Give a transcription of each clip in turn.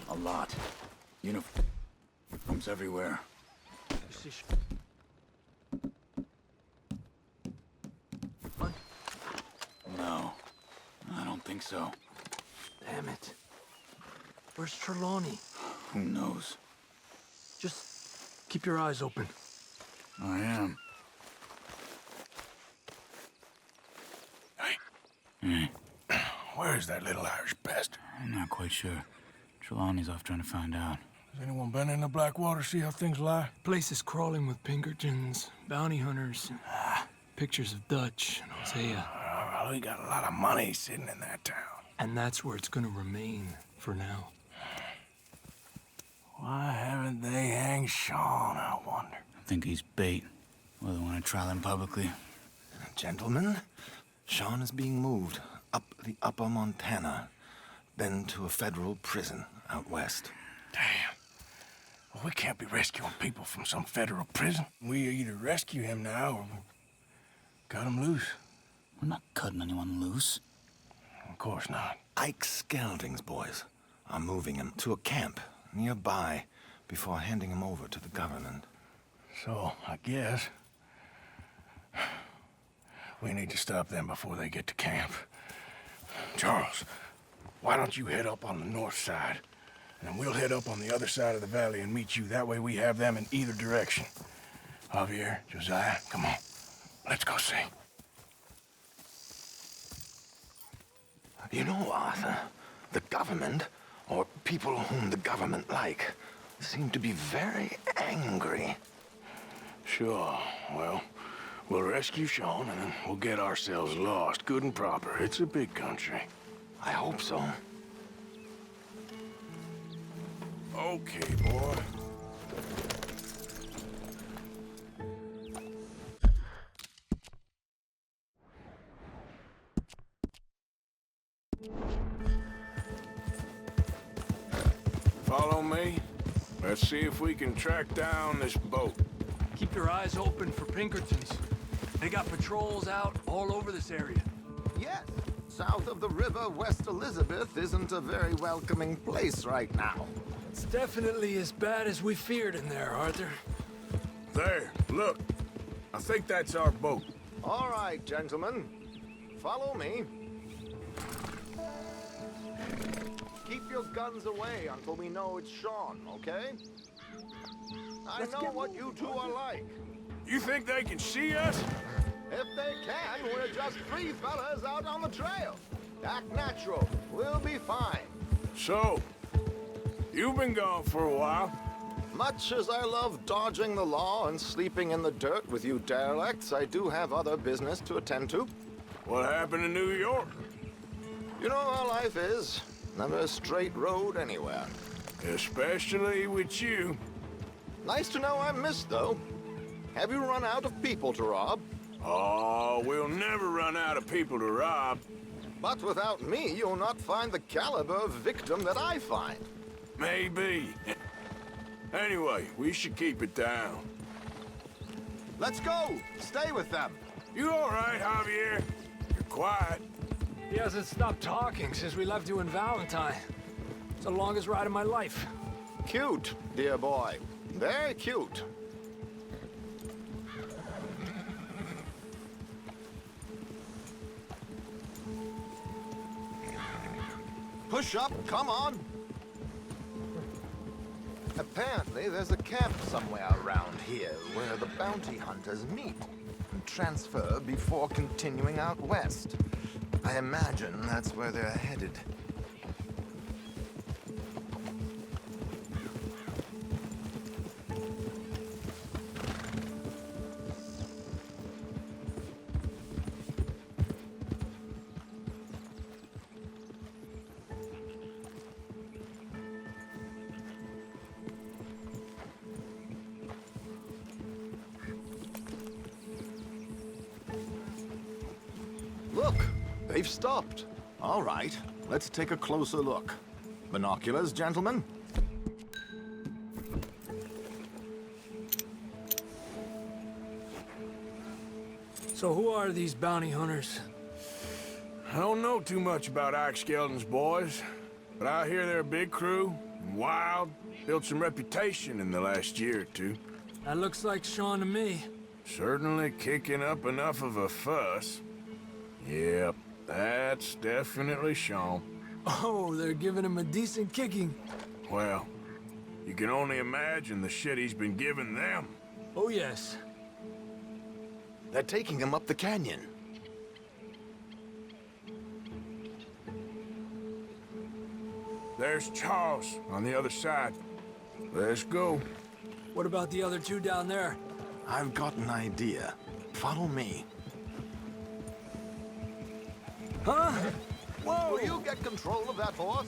A lot. Uniforms everywhere. No, I don't think so. Damn it. Where's Trelawney? Who knows? Just keep your eyes open. I am. Hey. Where's that little Irish pest? I'm not quite sure. Trelawney's off trying to find out. Has anyone been in the Blackwater, see how things lie? Place is crawling with Pinkertons, bounty hunters, pictures of Dutch and Hosea. Well, we got a lot of money sitting in that town. And that's where it's gonna remain for now. Why haven't they hanged Sean, I wonder? I think he's bait. Well, they want to trial him publicly. Gentlemen, Sean is being moved up the upper Montana, then to a federal prison out west. Damn. Well, we can't be rescuing people from some federal prison. We either rescue him now or we cut him loose. We're not cutting anyone loose. Of course not. Ike Skelding's boys are moving him to a camp nearby before handing him over to the government. So, I guess we need to stop them before they get to camp. Charles, why don't you head up on the north side, and we'll head up on the other side of the valley and meet you. That way we have them in either direction. Javier, Josiah, come on. Let's go see. You know, Arthur, the government, or people whom the government like, seem to be very angry. Sure, well, we'll rescue Sean and then we'll get ourselves lost, good and proper. It's a big country. I hope so. Okay, boy. Follow me. Let's see if we can track down this boat. Keep your eyes open for Pinkertons. They got patrols out all over this area. Yes, south of the river, West Elizabeth isn't a very welcoming place right now. It's definitely as bad as we feared in there, Arthur. There, look. I think that's our boat. All right, gentlemen. Follow me. Keep your guns away until we know it's Sean, okay? I know what you two are like. You think they can see us? If they can, we're just three fellas out on the trail. Act natural. We'll be fine. So, you've been gone for a while. Much as I love dodging the law and sleeping in the dirt with you derelicts, I do have other business to attend to. What happened in New York? You know how life is. Never a straight road anywhere. Especially with you. Nice to know I'm missed, though. Have you run out of people to rob? Oh, we'll never run out of people to rob. But without me, you'll not find the caliber of victim that I find. Maybe. Anyway, we should keep it down. Let's go! Stay with them! You all right, Javier? You're quiet. He hasn't stopped talking since we left you in Valentine. It's the longest ride of my life. Cute, dear boy. Very cute. Push up, come on! Apparently, there's a camp somewhere around here where the bounty hunters meet and transfer before continuing out west. I imagine that's where they're headed. Look, they've stopped. All right, let's take a closer look. Binoculars, gentlemen? So who are these bounty hunters? I don't know too much about Ike Skelding's boys, but I hear they're a big crew, and Getting wild. Built some reputation in the last year or two. That looks like Sean to me. Certainly kicking up enough of a fuss. Yep, that's definitely Sean. Oh, they're giving him a decent kicking. Well, you can only imagine the shit he's been giving them. Oh, yes. They're taking him up the canyon. There's Charles on the other side. Let's go. What about the other two down there? I've got an idea. Follow me. Huh? Whoa! Will you get control of that horse?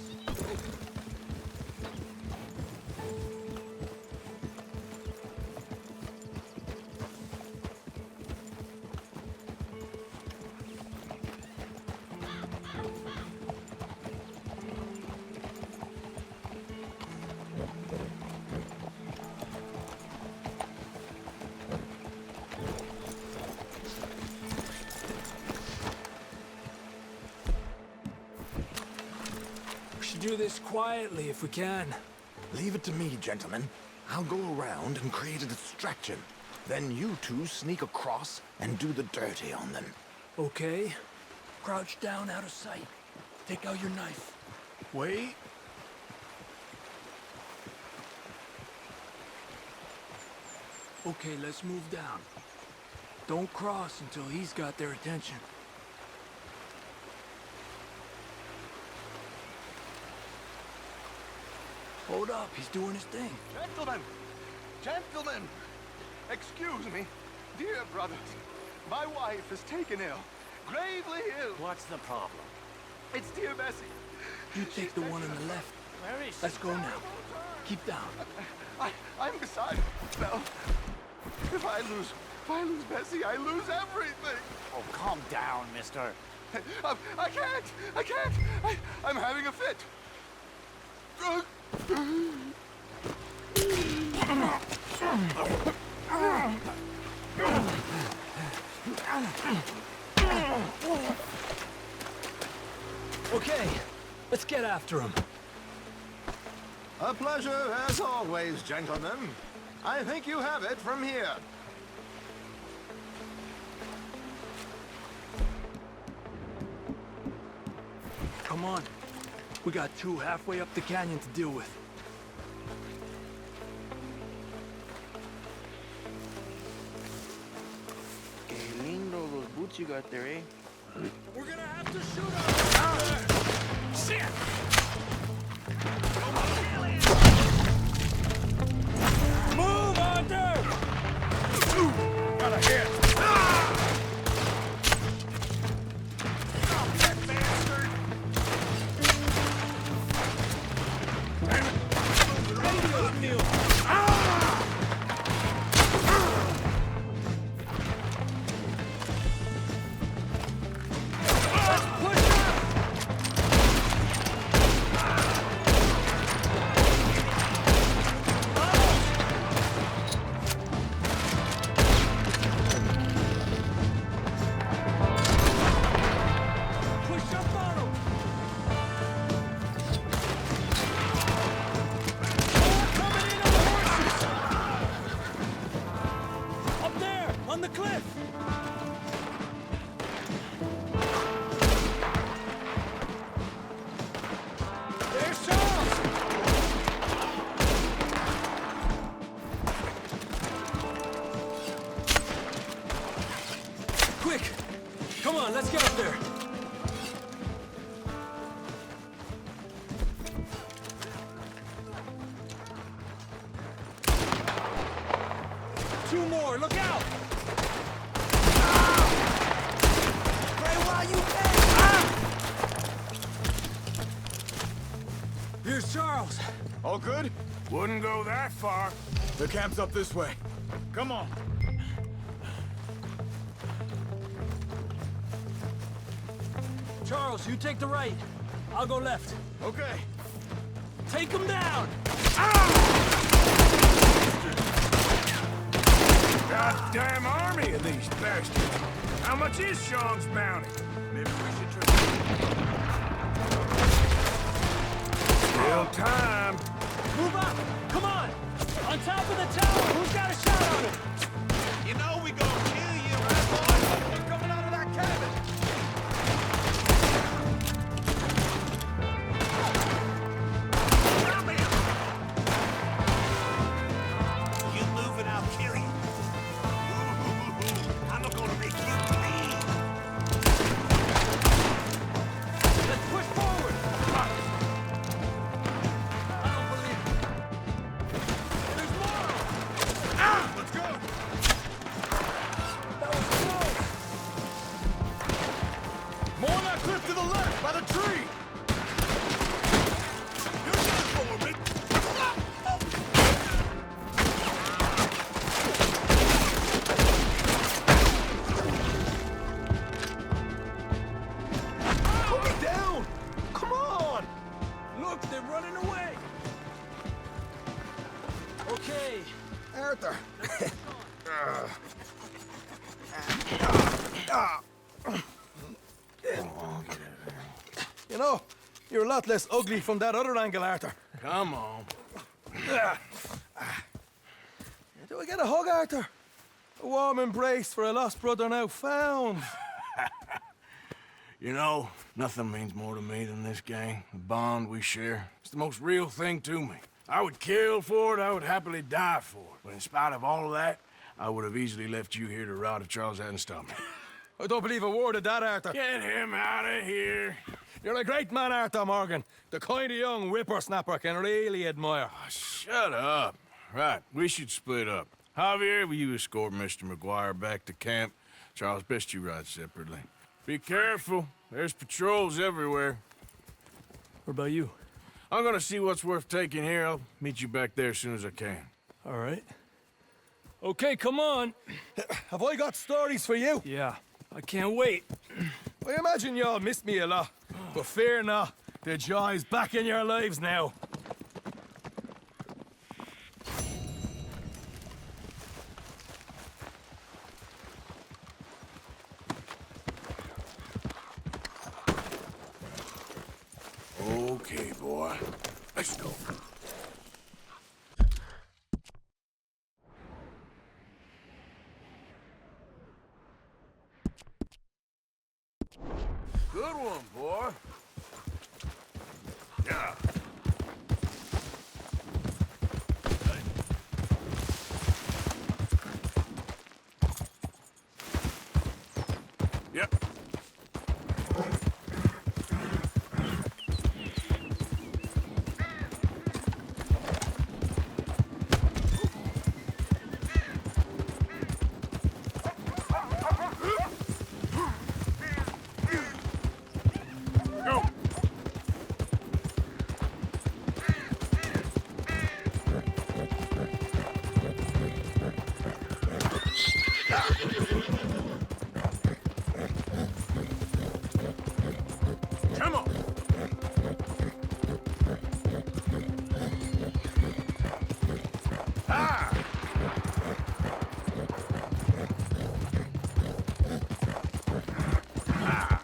Do this quietly if we can. Leave it to me, gentlemen. I'll go around and create a distraction. Then you two sneak across and do the dirty on them. Okay. Crouch down out of sight. Take out your knife. Wait. Okay, let's move down. Don't cross until he's got their attention. Hold up, he's doing his thing. Gentlemen! Gentlemen! Excuse me. Dear brothers, my wife is taken ill. Gravely ill. What's the problem? It's dear Bessie. You take the one on the left. Where is she? Let's go now. Keep down. I'm beside myself. If I lose Bessie, I lose everything. Oh, calm down, mister. I can't. I'm having a fit. Okay, let's get after him. A pleasure as always, gentlemen. I think you have it from here. Come on. We got two halfway up the canyon to deal with. Qué lindo those boots you got there, eh? We're gonna have to shoot him! Shit! Move, Hunter! Got a hit! Let's get up there. Two more, look out! Here's Charles. All good? Wouldn't go that far. The camp's up this way. Come on. Charles, you take the right. I'll go left. Okay. Take him down! Goddamn army of these bastards. How much is Sean's bounty? Maybe we should try. Still time. Move up! Come on! On top of the tower! Who's got a shot on him? You know we gonna kill you, right, boy? We're coming out of that cabin. Stop him! You move and I'll kill you. Ooh, I'm not gonna make you bleed. Let's push forward! I don't believe it. There's more! Ah, let's go. That was close! More on that cliff to the left, by the tree! You're done for me. Put me down! Come on! Look, they're running away! Okay. Arthur. You know, you're a lot less ugly from that other angle, Arthur. Come on. Do I get a hug, Arthur? A warm embrace for a lost brother now found. You know, nothing means more to me than this gang, the bond we share. It's the most real thing to me. I would kill for it, I would happily die for it. But in spite of all of that, I would have easily left you here to rot if Charles hadn't stopped me. I don't believe a word of that, Arthur. Get him out of here. You're a great man, Arthur Morgan. The kind of young whippersnapper I can really admire. Shut up. Right, we should split up. Javier, will you escort Mr. McGuire back to camp? Charles, best you ride separately. Be careful. There's patrols everywhere. What about you? I'm gonna see what's worth taking here. I'll meet you back there as soon as I can. All right. Okay, come on. Have I got stories for you? Yeah, I can't wait. I imagine y'all missed me a lot, but fear not, the joy's back in your lives now. Okay, boy. Let's go. Good one, boy. Yeah. Yep. Come on. Ah! Ah!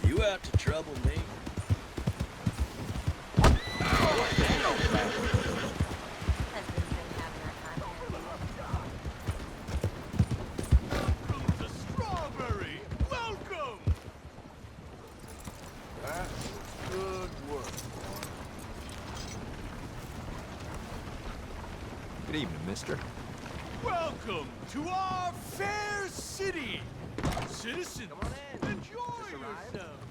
You out to trouble me? The strawberry. Welcome. That's good work. Good evening, mister. Welcome to our fair city. Citizens, enjoy yourselves.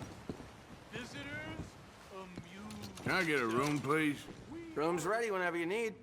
Visitors, amuse. Can I get a room, please? Room's ready whenever you need.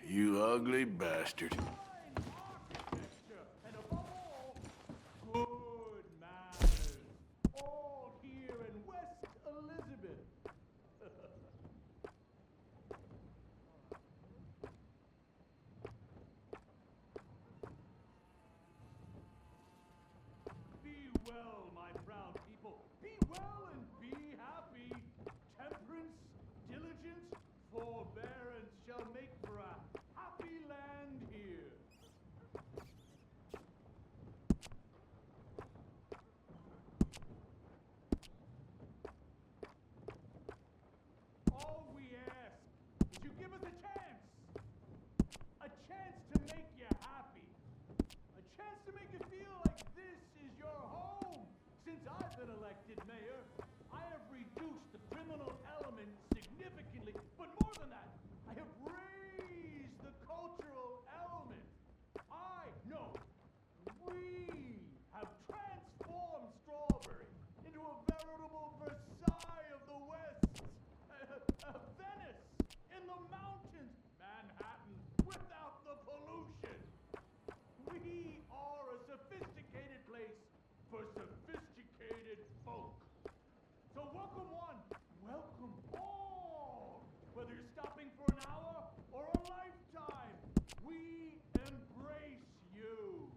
You ugly bastard. And above all, good manners. All here in West Elizabeth. Be well, my proud people. Be well and be happy. Temperance, diligence, forbearance shall make for a happy land here. All we ask is you give us a chance to make you happy, a chance to make you feel like this is your home. Since I've been elected mayor, I have reduced the criminal element significantly, but more than that, I have raised the cultural element. We have transformed Strawberry into a veritable Versailles of the West. Venice in the mountains, Manhattan without the pollution. We are a sophisticated place for sophisticated folk. So welcome one, welcome all. Whether you're stopping for an hour or a lifetime, we embrace you.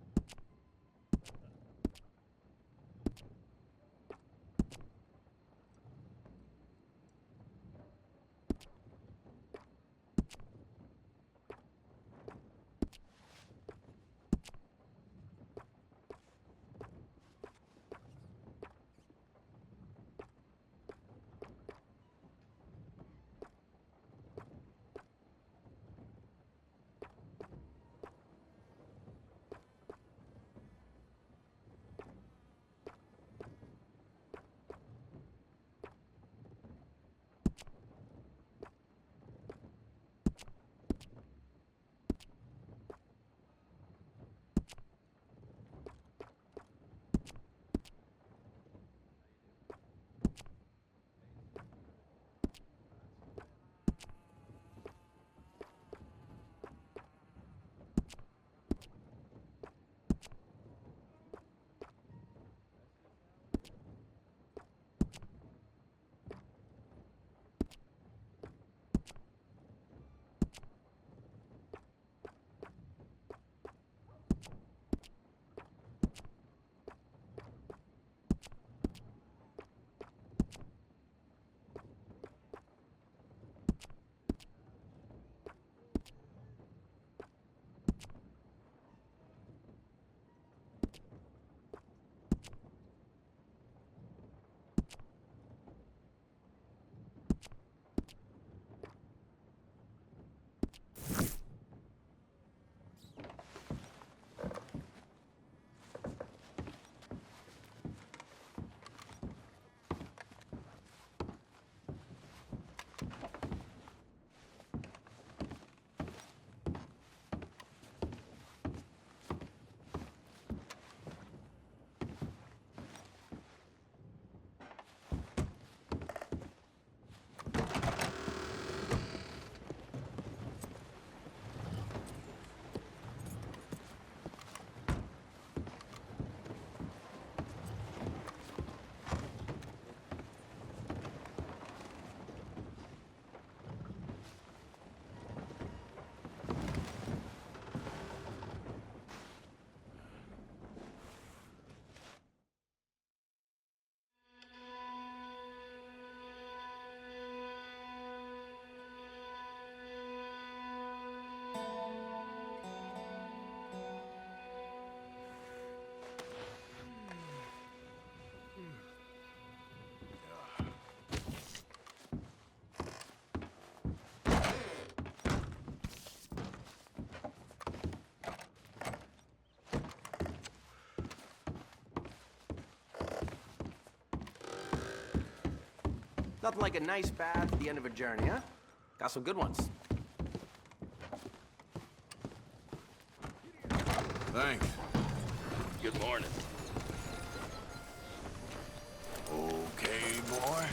Nothing like a nice bath at the end of a journey, huh? Got some good ones. Thanks. Good morning. Okay, boy.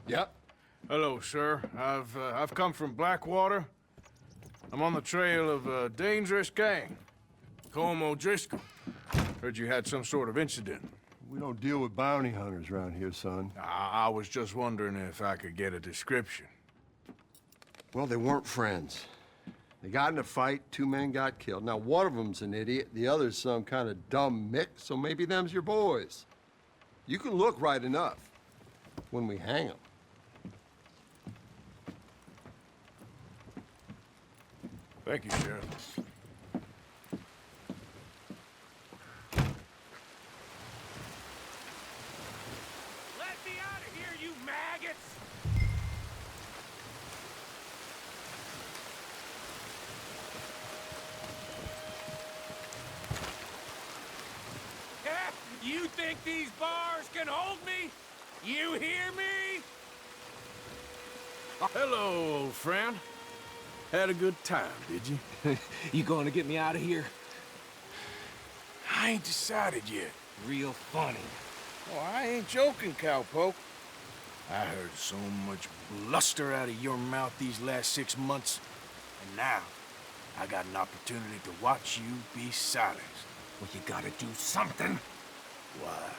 Yep. Hello, sir. I've come from Blackwater. I'm on the trail of a dangerous gang. Colm O'Driscoll. Heard you had some sort of incident. We don't deal with bounty hunters around here, son. I was just wondering if I could get a description. Well, they weren't friends. They got in a fight, 2 men got killed. Now, one of them's an idiot, the other's some kind of dumb mick, so maybe them's your boys. You can look right enough when we hang them. Thank you, Sheriff. Let me out of here, you maggots! You think these bars can hold me? You hear me? Hello, old friend. Had a good time, did you? You going to get me out of here? I ain't decided yet. Real funny. Oh, I ain't joking, cowpoke. I heard so much bluster out of your mouth these last 6 months, and now I got an opportunity to watch you be silenced. Well, you gotta do something. Why?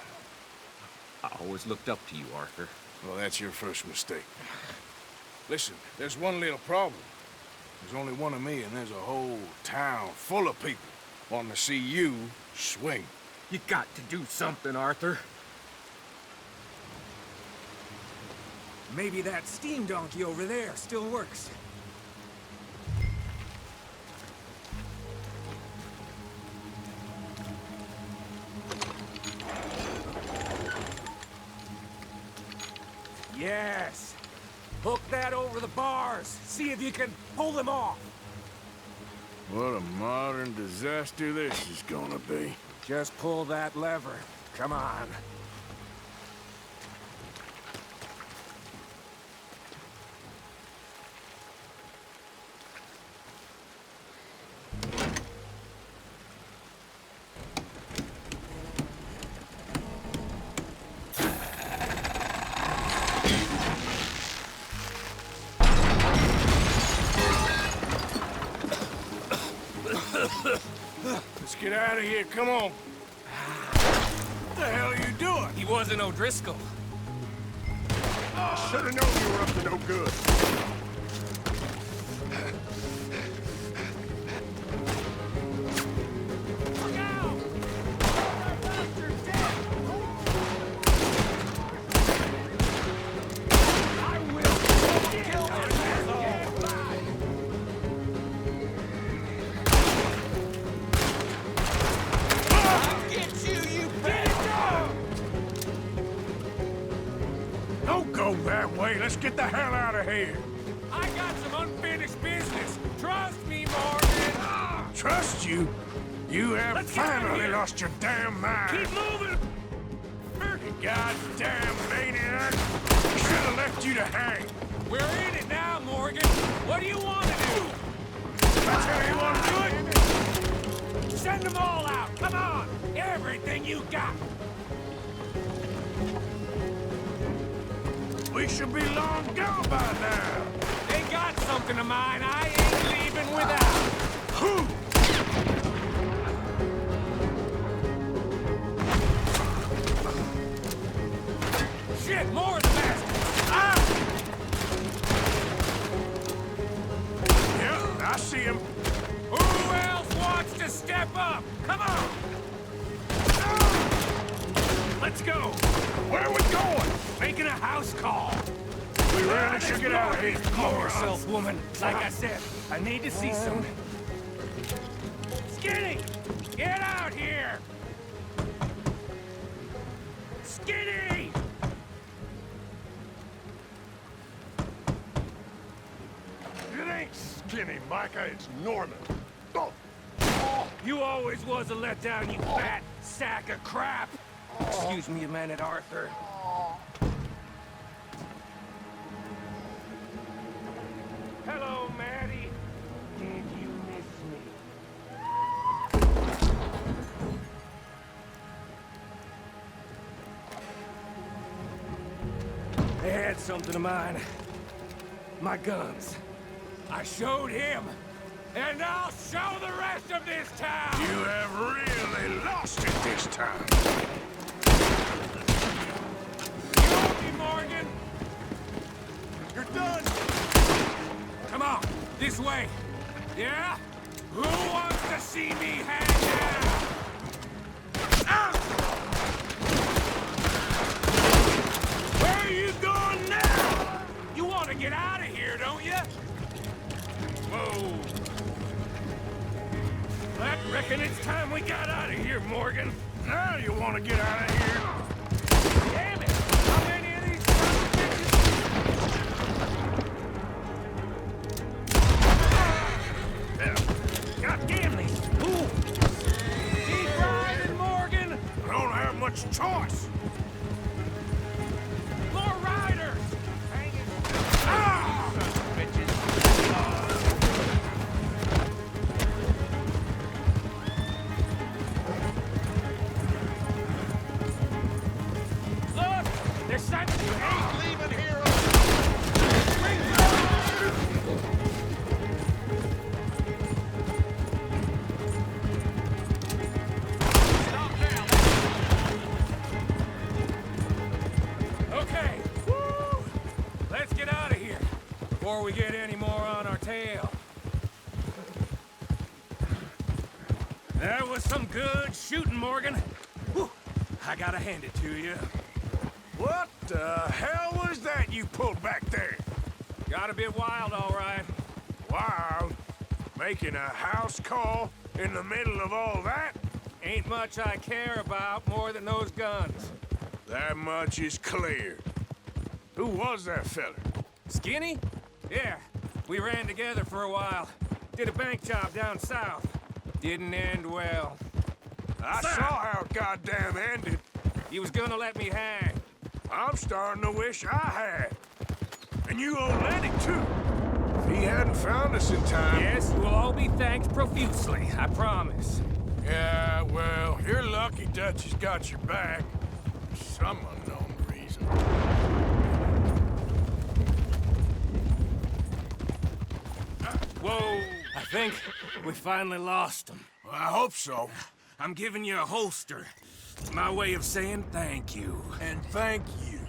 I always looked up to you, Arthur. Well, that's your first mistake. Listen, there's one little problem. There's only one of me, and there's a whole town full of people wanting to see you swing. You got to do something, Arthur. Maybe that steam donkey over there still works. Yes. Hook that over the bars. See if you can pull them off. What a modern disaster this is gonna be. Just pull that lever. Come on. Let's get out of here, come on. What the hell are you doing? He wasn't O'Driscoll. Should've known you were up to no good. Look out! That bastard's dead! I will kill this asshole! I'll get you, you bastard! Don't go that way. Let's get the hell out of here. I got some unfinished business. Trust me, Morgan. Trust you? You have Let's get out of finally here. lost your damn mind. Keep moving! You goddamn maniac. Should have left you to hang. We're in it now, Morgan. What do you want to do? That's how you want to do it? Send them all out. Come on. Everything you got. We should be long gone by now. They got something of mine I ain't leaving without. Who? Shit, more of the bastards. Yeah, I see him. Who else wants to step up? Come on. Let's go. Where are we going? Making a house call. We really should get out of here. Calm yourself, woman. Like I said, I need to see some. Skinny! Get out here! Skinny! It ain't Skinny, Micah, it's Norman. Oh. You always was a letdown, you fat sack of crap! Excuse me a minute, Arthur. Hello, Maddie. Did you miss me? They had something of mine. My guns. I showed him, and I'll show the rest of this town! You have really lost it this time. You owe me, Morgan! You're done! Come on, this way. Yeah? Who wants to see me hang down? Ah! Where are you going now? You want to get out of here, don't you? Whoa. I reckon it's time we got out of here, Morgan. Now you want to get out of here? Damn it! How many of these sons of bitches? God damn these fools! Keep riding, Morgan! I don't have much choice. More riders! Hang it! Ah! Bitches! Look! There's something you ain't leaving here! Stop now! Okay. Woo! Let's get out of here before we get any more on our tail. That was some good shooting, Morgan. Whew. I gotta hand it to you. What the hell was that you pulled back there? Got a bit wild, all right. Wild? Making a house call in the middle of all that? Ain't much I care about more than those guns. That much is clear. Who was that feller? Skinny? Yeah, we ran together for a while. Did a bank job down south. Didn't end well. I saw how it goddamn ended. He was gonna let me hang. I'm starting to wish I had. And you owe Lenny, too. If he hadn't found us in time... Yes, you will all be thanked profusely, I promise. Yeah, well, you're lucky Dutch has got your back. For some unknown reason. Whoa! I think we finally lost him. Well, I hope so. I'm giving you a holster. My way of saying thank you. And thank you.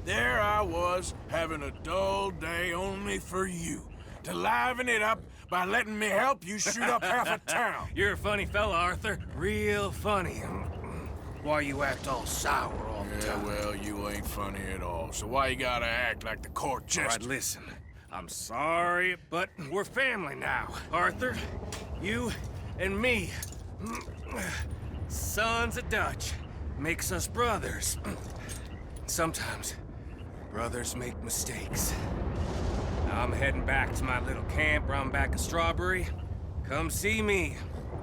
There I was, having a dull day only for you. To liven it up by letting me help you shoot up half a town. You're a funny fella, Arthur. Real funny. Why you act all sour all the Yeah, time? well, you ain't funny at all. So why you gotta act like the court All right, jester? listen. I'm sorry, but we're family now. Arthur, you and me. Sons of Dutch. Makes us brothers. Sometimes, brothers make mistakes. Now I'm heading back to my little camp round back of Strawberry. Come see me.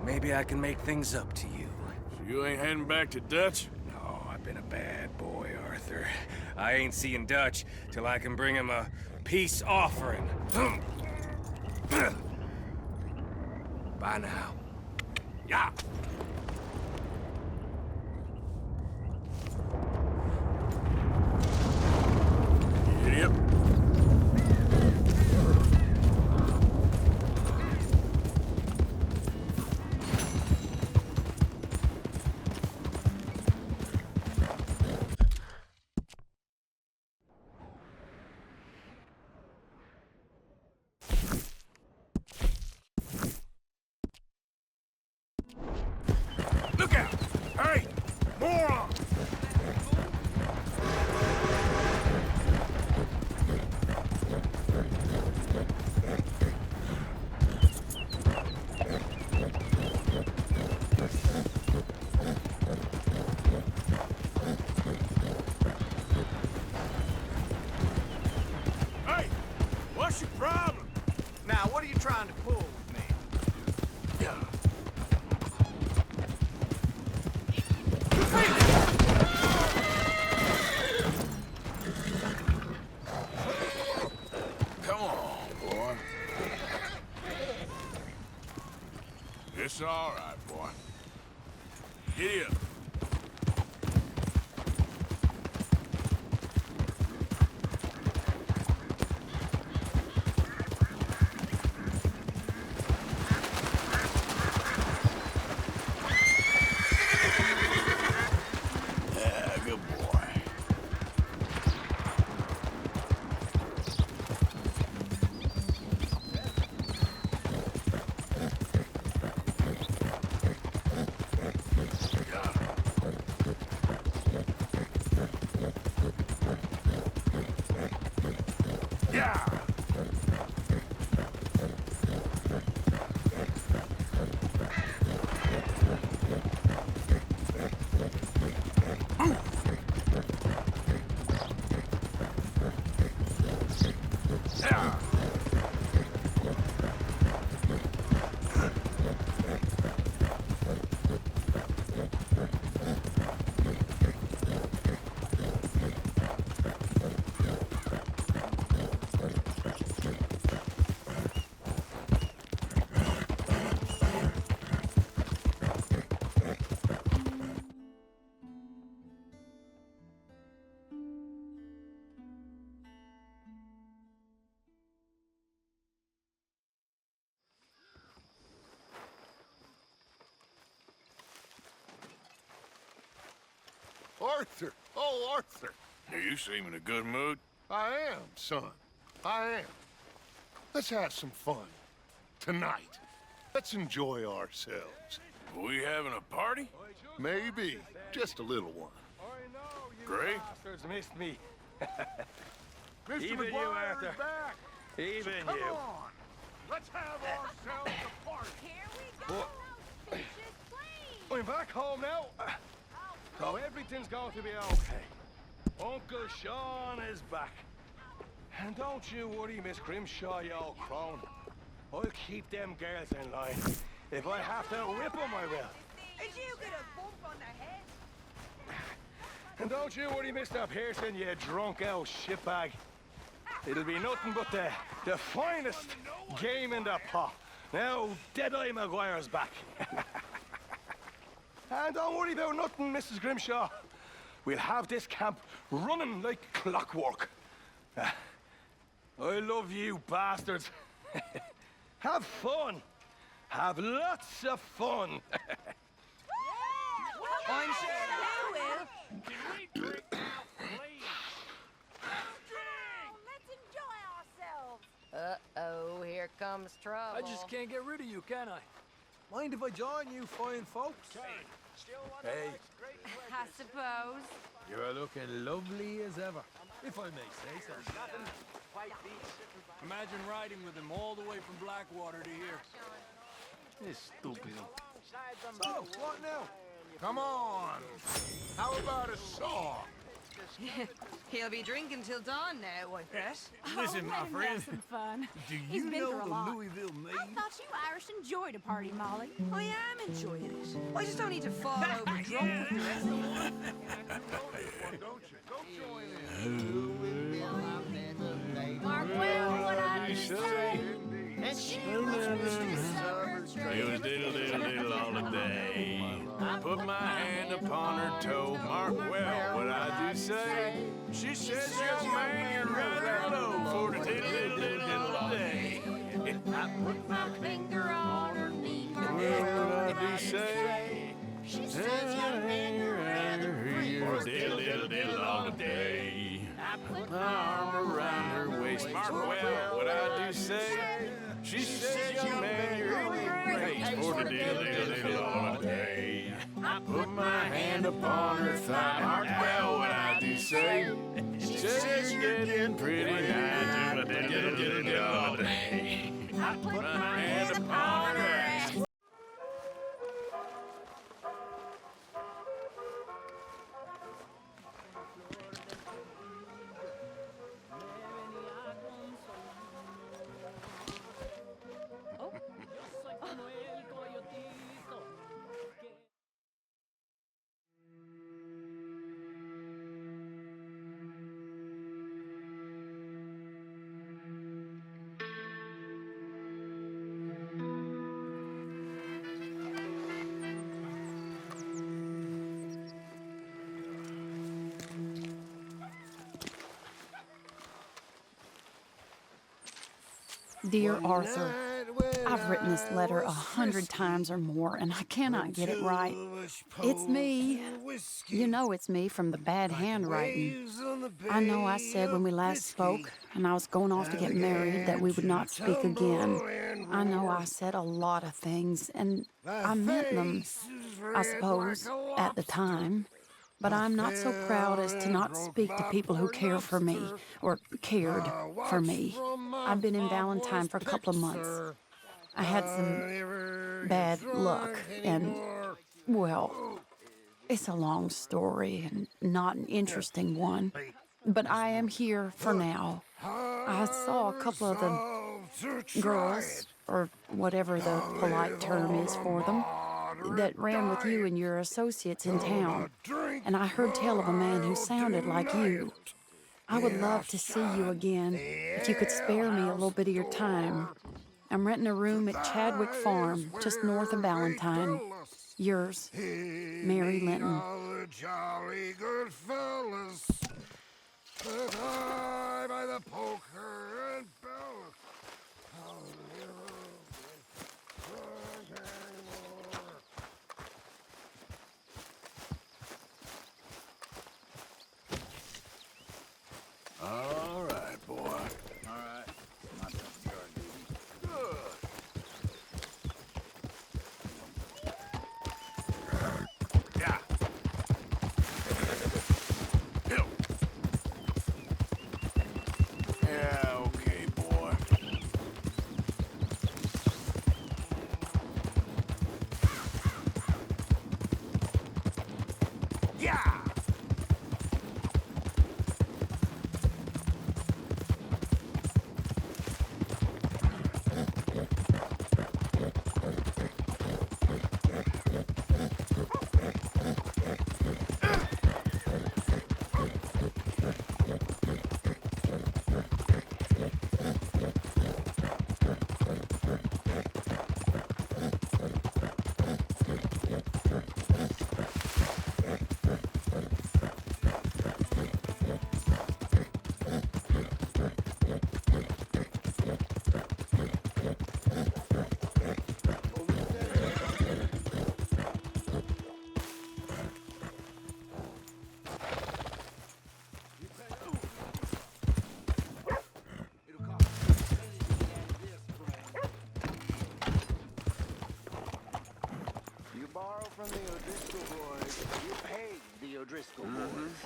Maybe I can make things up to you. So you ain't heading back to Dutch? No, I've been a bad boy, Arthur. I ain't seeing Dutch till I can bring him a peace offering. Bye now. Yeah. Yep. Look out! Hey! Moron! Hey! What's your problem? Now, what are you trying to pull with me? Come on, boy. It's all right, boy. Giddy up. Arthur. Oh, Arthur. You seem in a good mood. I am, son. I am. Let's have some fun. Tonight. Let's enjoy ourselves. We having a party? Maybe. Just a little one. Great. Bastards missed me. Mr. Even you, McGuire Arthur. is back. Even Come you. on. Let's have ourselves a party. Here we go. Now, fishes, please. I'm back home now. So everything's going to be okay. Uncle Sean is back. And don't you worry, Miss Grimshaw, you old crone. I'll keep them girls in line. If I have to whip them, I will. Did you get a bump on the head? And don't you worry, Mr. Pearson, you drunk old shitbag. It'll be nothing but the finest game in the pot. Now, Deadeye Maguire's back. And don't worry about nothing, Mrs. Grimshaw. We'll have this camp running like clockwork. I love you bastards. Have fun. Have lots of fun. I'm sure you will. Can we drink now, please? Let's enjoy ourselves. Uh-oh, here comes trouble. I just can't get rid of you, can I? Mind if I join you fine folks? Hey, I suppose. you're looking lovely as ever, if I may say so. Imagine riding with him all the way from Blackwater to here. This stupid. So, what now? Come on. How about a song? He'll be drinking till dawn now, I bet. Listen, my friend. Some fun. Do He's you been know through a the lot. Louisville Maid? I thought you Irish enjoyed a party, Molly. I am enjoying it. I just don't need to fall over drunk. Mark well what I just say. And she It was diddle diddle diddle all the day. Put my hand upon her toe. Mark well what I do say. She says, young man, you're rather low for the diddle diddle diddle diddle all day. I put my finger on her knee. Well, what I do say. She says, young man, you're rather free. Diddle diddle diddle all the day. I put My arm around her waist. Mark well what I do say. She says, young man, you're great for the diddle diddle diddle all day. I Put my hand upon her thigh. Mark well what I do say. She says you're getting pretty nice. Diddle diddle diddle diddle all day. I put My hand upon her ass. Dear Arthur, I've written this letter 100 times or more, and I cannot get it right. It's me. You know it's me from the bad handwriting. I know I said when we last spoke, and I was going off to get married, that we would not speak again. I know I said a lot of things, and I meant them, I suppose, at the time. But I'm not so proud as to not speak to people who care for me, or cared for me. I've been in Valentine for a couple of months. I had some bad luck, and, well, it's a long story and not an interesting one. But I am here for now. I saw a couple of the girls, or whatever the polite term is for them, that ran with you and your associates in town, and I heard tell of a man who sounded like you. I would love to see you again, if you could spare me a little bit of your time. I'm renting a room at Chadwick Farm, just north of Valentine. Yours, Mary Linton. Jolly good fellas. By the poker and bells. Yeah! You borrow from the O'Driscoll boys. You pay the O'Driscoll boys.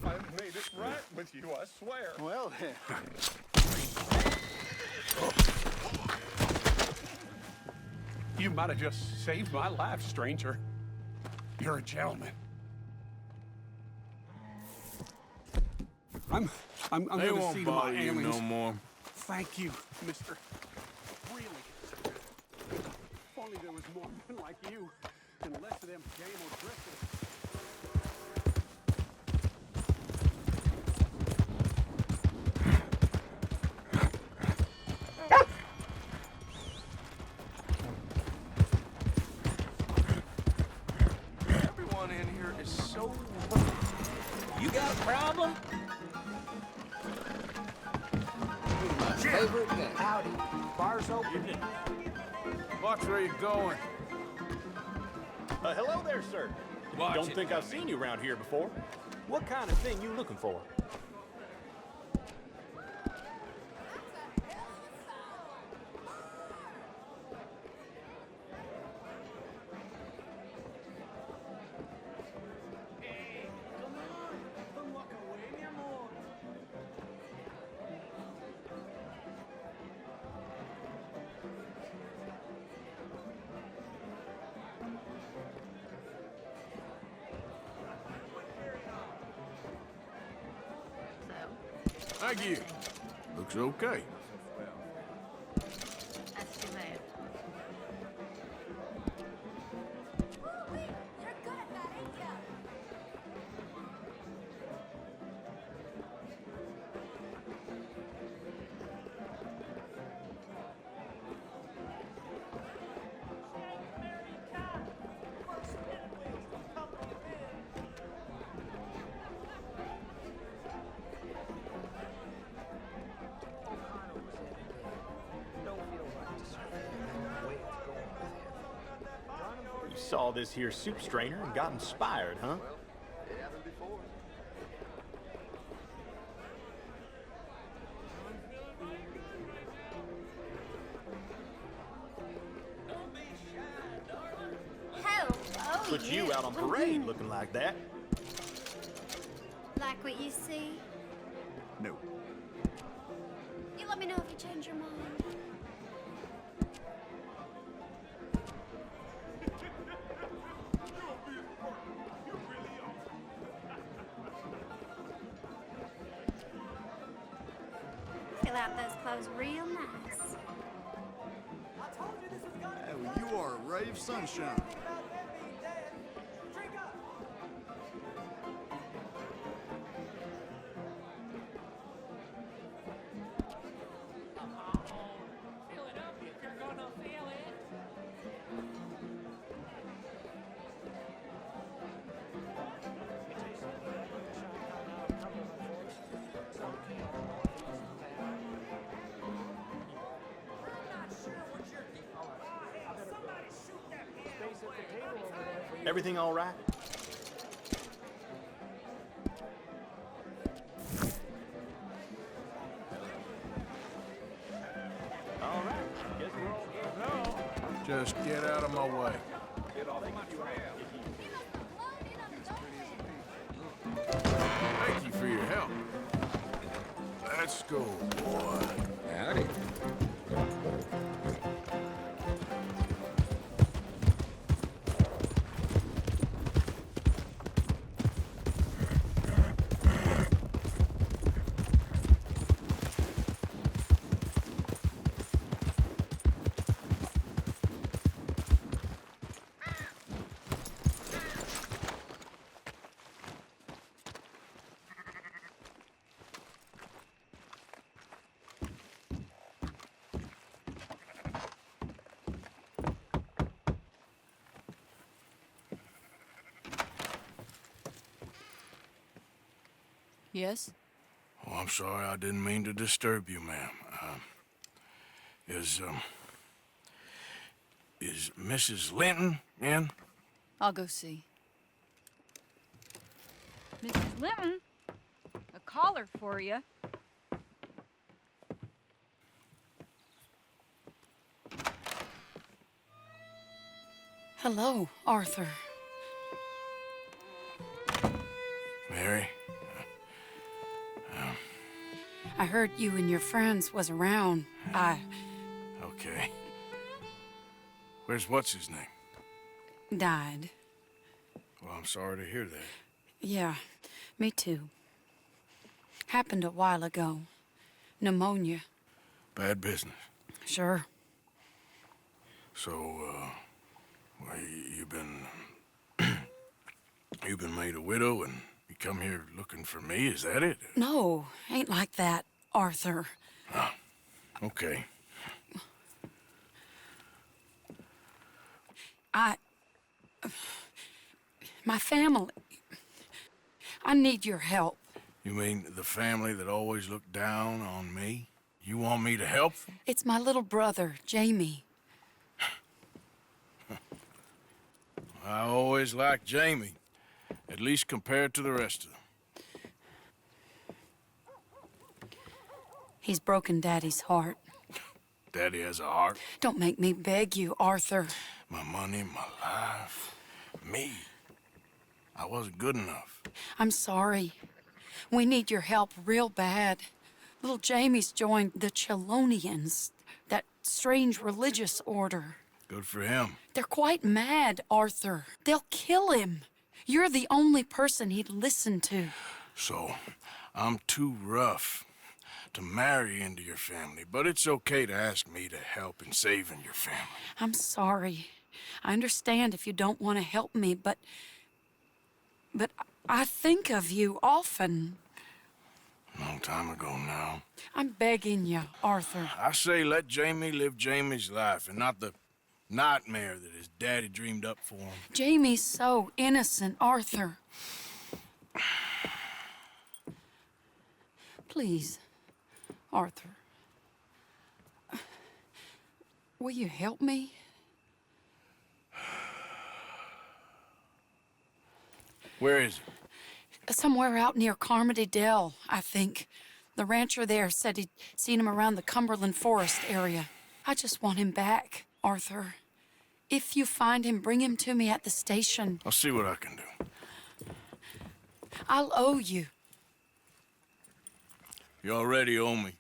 I've made it right with you, I swear. Well then. You might have just saved my life, stranger. You're a gentleman. I'm They going to won't see to my bother you aliens. no more. Thank you, mister. Really. If only there was more men like you and less of them damn O'Driscolls. Everyone in here is so... You got a problem? favorite game. Howdy. Bar's open. Watch where you're going. Hello there, sir. Watch Don't it, think I've seen you around here before. What kind of thing you looking for? Thank you. Looks okay. That's too bad. You saw this here soup strainer and got inspired, huh? It happened before. Hello, Put you out on parade looking like that. Like what you see? No. You let me know if you change your mind. Fill out those clothes real nice. Oh, you are a ray of sunshine. Everything all right? All right. Guess we're all good now. Just get out of my way. Get off my trail. Thank you for your help. Let's go, boy. Howdy. Yes? Oh, I'm sorry, I didn't mean to disturb you, ma'am. Is Mrs. Linton in? I'll go see. Mrs. Linton, a caller for you. Hello, Arthur. Mary? I heard you and your friends was around. Okay. Where's what's-his name? Died. Well, I'm sorry to hear that. Yeah, me too. Happened a while ago. Pneumonia. Bad business. Sure. So, well, you've been... you've been made a widow and you come here looking for me, is that it? No, ain't like that, Arthur. Oh, okay. My family. I need your help. You mean the family that always looked down on me? You want me to help them? It's my little brother, Jamie. I always liked Jamie, at least compared to the rest of them. He's broken Daddy's heart. Daddy has a heart. Don't make me beg you, Arthur. My money, my life, me. I wasn't good enough. I'm sorry. We need your help real bad. Little Jamie's joined the Chelonians, that strange religious order. Good for him. They're quite mad, Arthur. They'll kill him. You're the only person he'd listen to. So, I'm too rough to marry into your family, but it's okay to ask me to help in saving your family. I'm sorry. I understand if you don't want to help me, but I think of you often. Long time ago now. I'm begging you, Arthur. I say let Jamie live Jamie's life and not the nightmare that his daddy dreamed up for him. Jamie's so innocent, Arthur. Please, Arthur. Will you help me? Where is it? Somewhere out near Carmody Dell, I think. The rancher there said he'd seen him around the Cumberland Forest area. I just want him back, Arthur. If you find him, bring him to me at the station. I'll see what I can do. I'll owe you. You already owe me.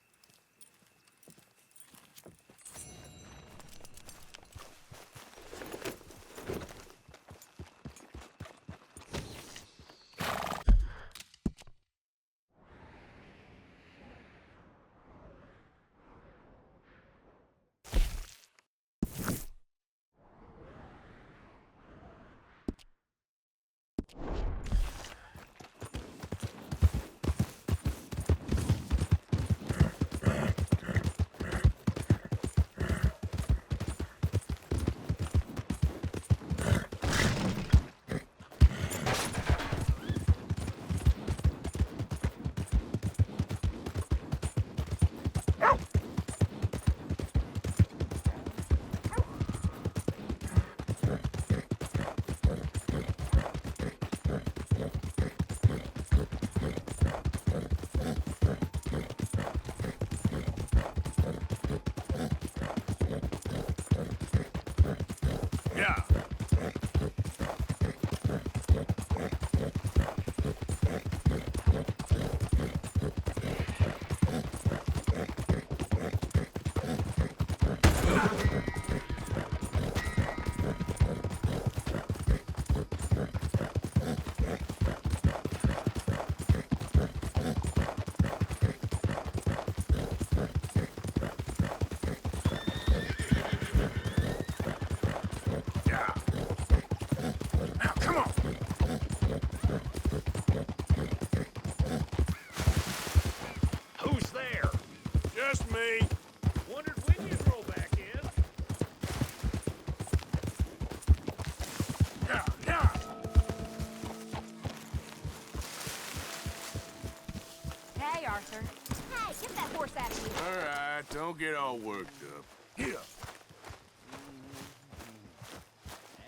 that horse after you. All right, don't get all worked up. Here.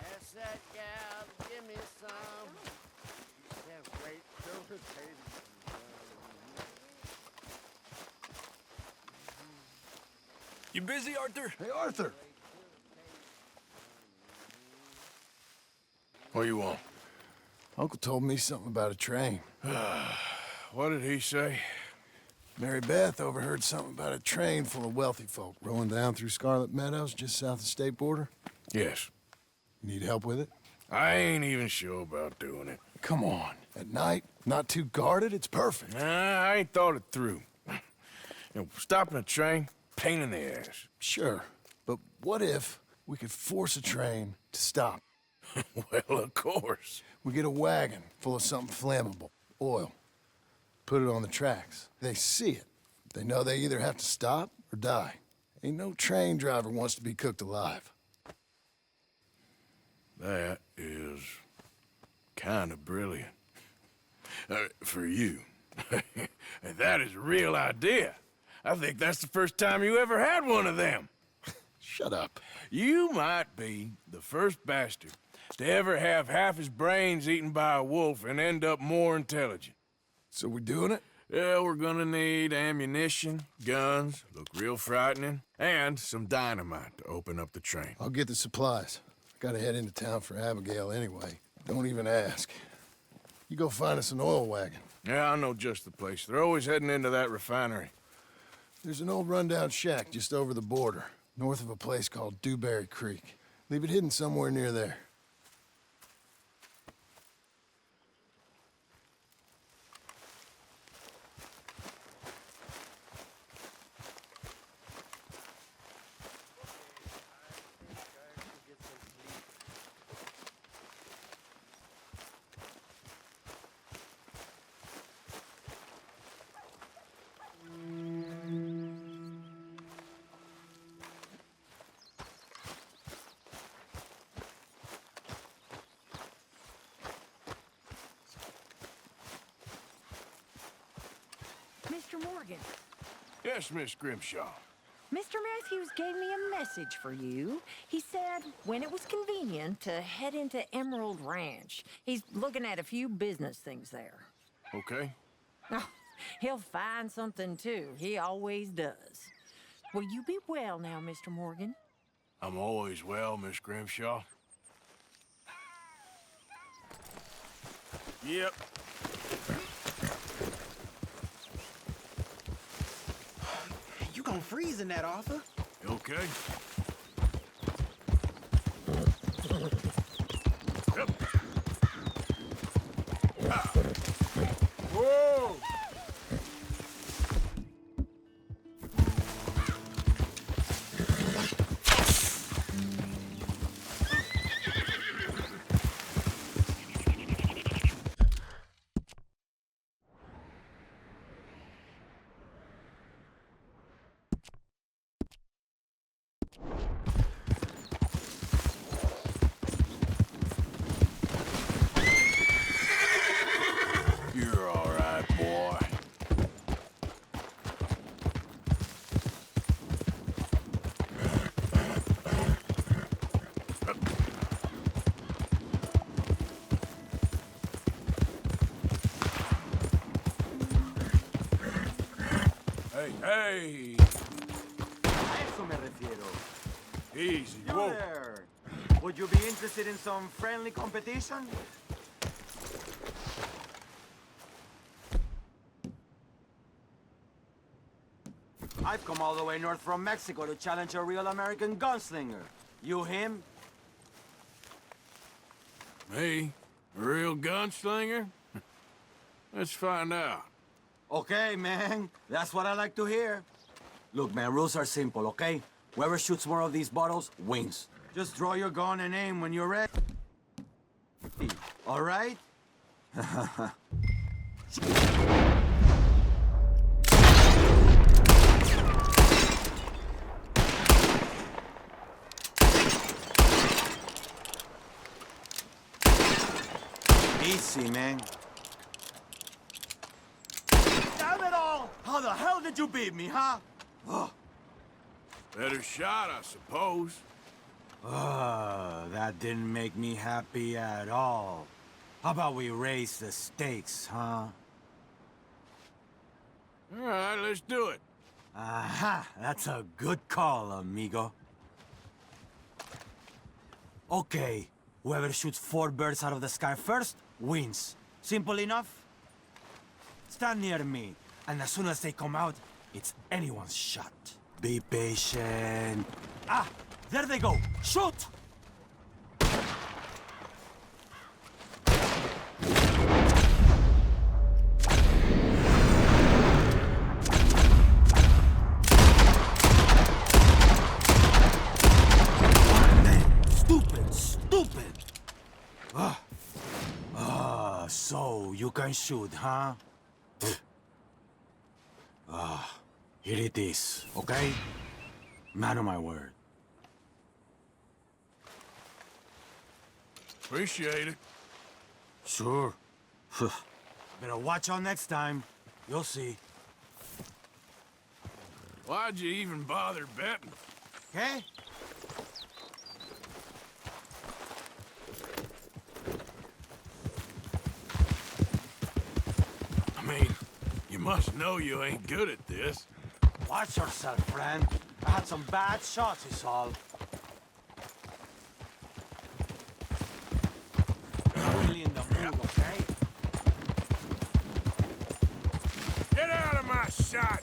That's that gal. Give me some. That great potato. You busy, Arthur? Hey, Arthur. What do you want? Uncle told me something about a train. What did he say? Mary Beth overheard something about a train full of wealthy folk rolling down through Scarlet Meadows just south of the state border. Yes. You need help with it? I ain't even sure about doing it. Come on. At night, not too guarded, it's perfect. Nah, I ain't thought it through. Stopping a train, pain in the ass. Sure, but what if we could force a train to stop? Well, of course. We get a wagon full of something flammable, oil. Put it on the tracks. They see it. They know they either have to stop or die. Ain't no train driver wants to be cooked alive. That is kind of brilliant. For you. That is a real idea. I think that's the first time you ever had one of them. Shut up. You might be the first bastard to ever have half his brains eaten by a wolf and end up more intelligent. So we doing it? Yeah, we're gonna need ammunition, guns, look real frightening, and some dynamite to open up the train. I'll get the supplies. Gotta head into town for Abigail anyway. Don't even ask. You go find us an oil wagon. Yeah, I know just the place. They're always heading into that refinery. There's an old rundown shack just over the border, north of a place called Dewberry Creek. Leave it hidden somewhere near there. Mr. Morgan. Yes, Miss Grimshaw. Mr. Matthews gave me a message for you. He said when it was convenient to head into Emerald Ranch. He's looking at a few business things there. Okay. Oh, he'll find something, too. He always does. Will you be well now, Mr. Morgan? I'm always well, Miss Grimshaw. Yep. You gonna freeze in that, Arthur? Okay. Whoa! You're all right, boy. Hey, hey! A eso me refiero. Easy, You whoa. there. Would you be interested in some friendly competition? I've come all the way north from Mexico to challenge a real American gunslinger. You him? Me? A real gunslinger? Let's find out. Okay, man. That's what I like to hear. Look, man, rules are simple, okay? Whoever shoots more of these bottles wins. Just draw your gun and aim when you're ready. All right? Easy, man. Damn it all! How the hell did could you beat me, huh? Oh. Better shot, I suppose. That didn't make me happy at all. How about we raise the stakes, huh? All right, let's do it. Aha! That's a good call, amigo. Okay, whoever shoots 4 birds out of the sky first, wins. Simple enough? Stand near me, and as soon as they come out, it's anyone's shot. Be patient. Ah! There they go! Shoot! Stupid! So you can shoot, huh? Here it is, okay? Man of my word. Appreciate it. Sure. Better watch out next time. You'll see. Why'd you even bother betting? Okay? I mean, you must know you ain't good at this. Watch yourself, friend. I had some bad shots, is all. Not really in the mood, okay? Get out of my shot!